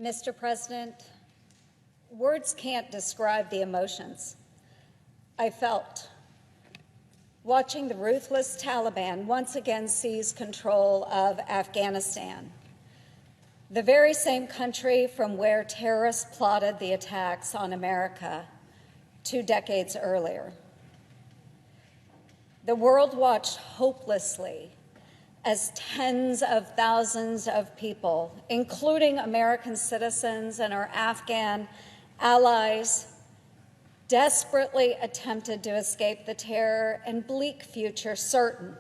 Mr. President, words can't describe the emotions I felt watching the ruthless Taliban once again seize control of Afghanistan, the very same country from where terrorists plotted the attacks on America 2 decades earlier. The world watched hopelessly as tens of thousands of people, including American citizens and our Afghan allies, desperately attempted to escape the terror and bleak future certain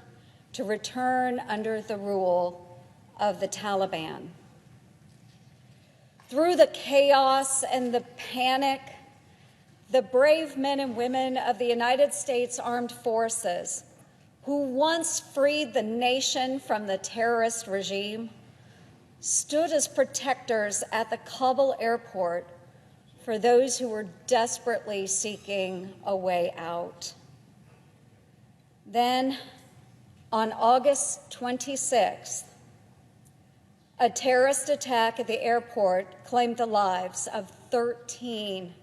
to return under the rule of the Taliban. Through the chaos and the panic, the brave men and women of the United States Armed Forces, who once freed the nation from the terrorist regime, stood as protectors at the Kabul Airport for those who were desperately seeking a way out. Then, on August 26th, a terrorist attack at the airport claimed the lives of 13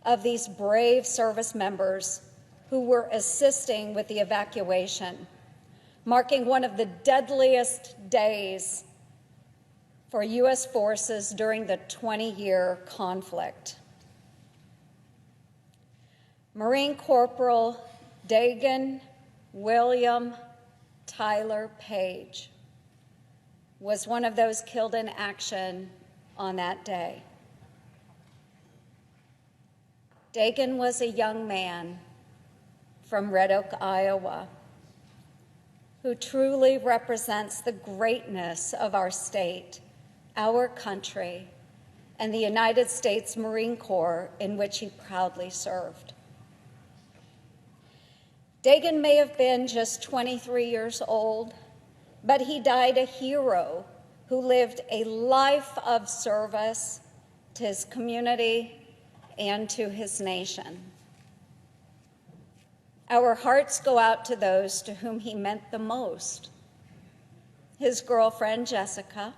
of these brave service members who were assisting with the evacuation, marking one of the deadliest days for U.S. forces during the 20-year conflict. Marine Corporal Daegan William-Tyeler Page was one of those killed in action on that day. Daegan was a young man from Red Oak, Iowa, who truly represents the greatness of our state, our country, and the United States Marine Corps, in which he proudly served. Daegan may have been just 23 years old, but he died a hero who lived a life of service to his community and to his nation. Our hearts go out to those to whom he meant the most: his girlfriend, Jessica,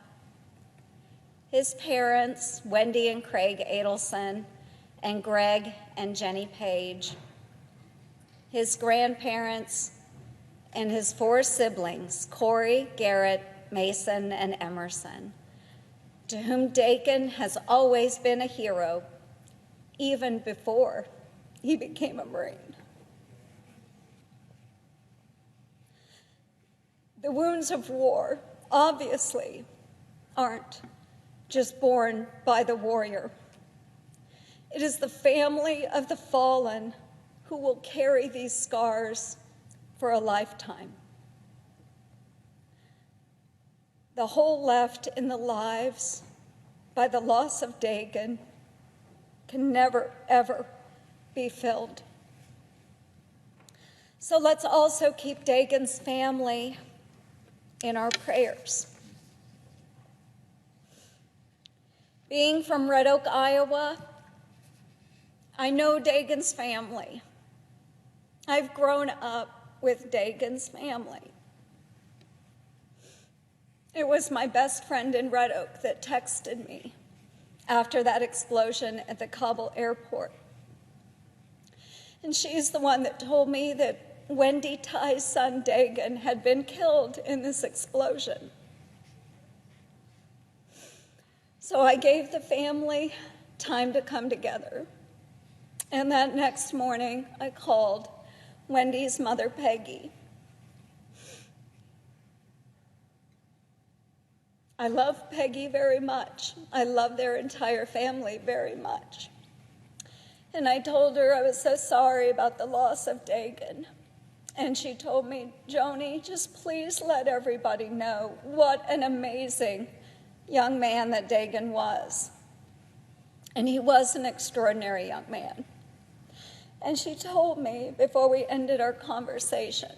his parents, Wendy and Craig Adelson, and Greg and Jenny Page, his grandparents, and his 4 siblings, Corey, Garrett, Mason, and Emerson, to whom Daegan has always been a hero, even before he became a Marine. The wounds of war, obviously, aren't just borne by the warrior. It is the family of the fallen who will carry these scars for a lifetime. The hole left in the lives by the loss of Daegan can never, ever be filled. So let's also keep Daegan's family in our prayers. Being from Red Oak, Iowa, I know Daegan's family. I've grown up with Daegan's family. It was my best friend in Red Oak that texted me after that explosion at the Kabul airport. And she's the one that told me that Wendy Ty's son, Daegan, had been killed in this explosion. So I gave the family time to come together. And that next morning, I called Wendy's mother, Peggy. I love Peggy very much. I love their entire family very much. And I told her I was so sorry about the loss of Daegan. And she told me, Joni, just please let everybody know what an amazing young man that Daegan was. And he was an extraordinary young man. And she told me before we ended our conversation,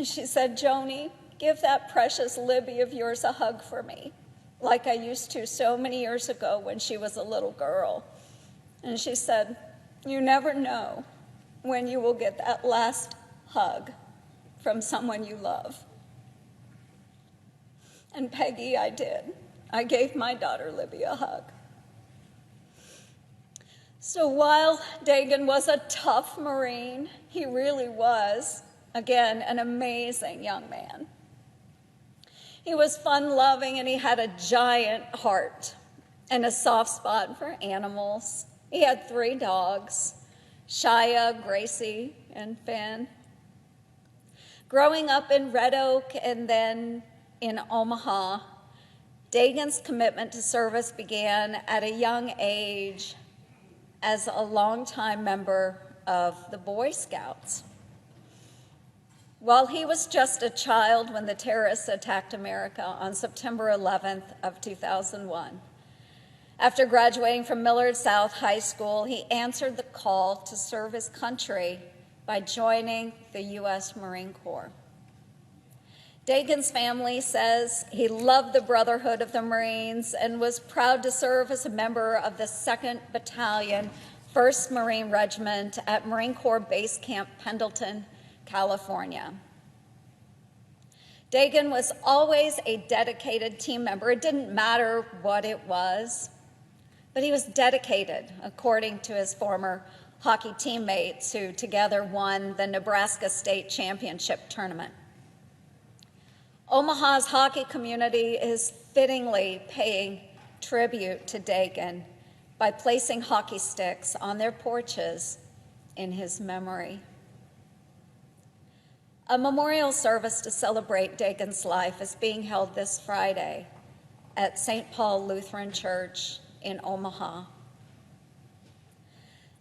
she said, Joni, give that precious Libby of yours a hug for me, like I used to so many years ago when she was a little girl. And she said, you never know when you will get that last hug from someone you love. And Peggy, I did. I gave my daughter Libby a hug. So while Daegan was a tough Marine, he really was, again, an amazing young man. He was fun-loving, and he had a giant heart and a soft spot for animals. He had 3 dogs, Shia, Gracie, and Finn. Growing up in Red Oak and then in Omaha, Daegan's commitment to service began at a young age as a longtime member of the Boy Scouts. While he was just a child when the terrorists attacked America on September 11th of 2001, after graduating from Millard South High School, he answered the call to serve his country by joining the U.S. Marine Corps. Daegan's family says he loved the brotherhood of the Marines and was proud to serve as a member of the 2nd Battalion, 1st Marine Regiment at Marine Corps Base Camp Pendleton, California. Daegan was always a dedicated team member. It didn't matter what it was, but he was dedicated, according to his former hockey teammates who together won the Nebraska State Championship tournament. Omaha's hockey community is fittingly paying tribute to Daegan by placing hockey sticks on their porches in his memory. A memorial service to celebrate Daegan's life is being held this Friday at St. Paul Lutheran Church in Omaha.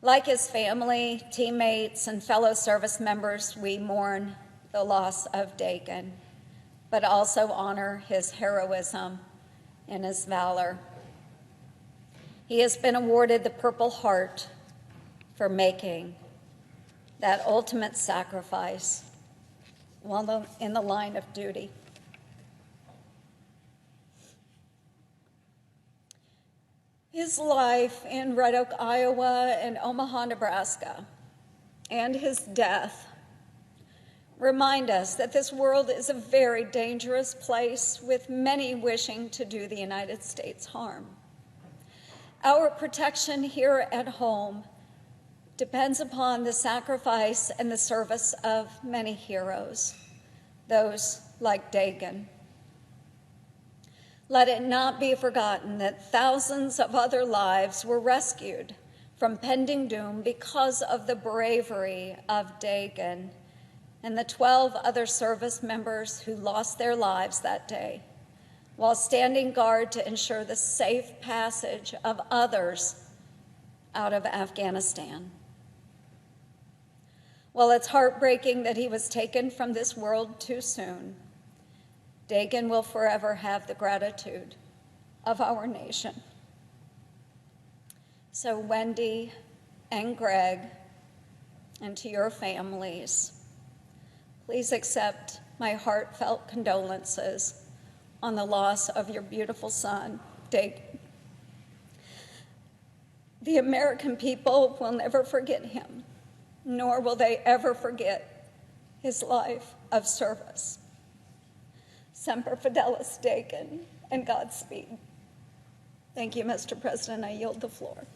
Like his family, teammates, and fellow service members, we mourn the loss of Daegan, but also honor his heroism and his valor. He has been awarded the Purple Heart for making that ultimate sacrifice while in the line of duty. His life in Red Oak, Iowa, and Omaha, Nebraska, and his death remind us that this world is a very dangerous place with many wishing to do the United States harm. Our protection here at home depends upon the sacrifice and the service of many heroes, those like Daegan. Let it not be forgotten that thousands of other lives were rescued from pending doom because of the bravery of Daegan and the 12 other service members who lost their lives that day while standing guard to ensure the safe passage of others out of Afghanistan. While it's heartbreaking that he was taken from this world too soon, Daegan will forever have the gratitude of our nation. So Wendy and Greg, and to your families, please accept my heartfelt condolences on the loss of your beautiful son, Daegan. The American people will never forget him, nor will they ever forget his life of service. Semper Fidelis, Daegan, and Godspeed. Thank you, Mr. President. I yield the floor.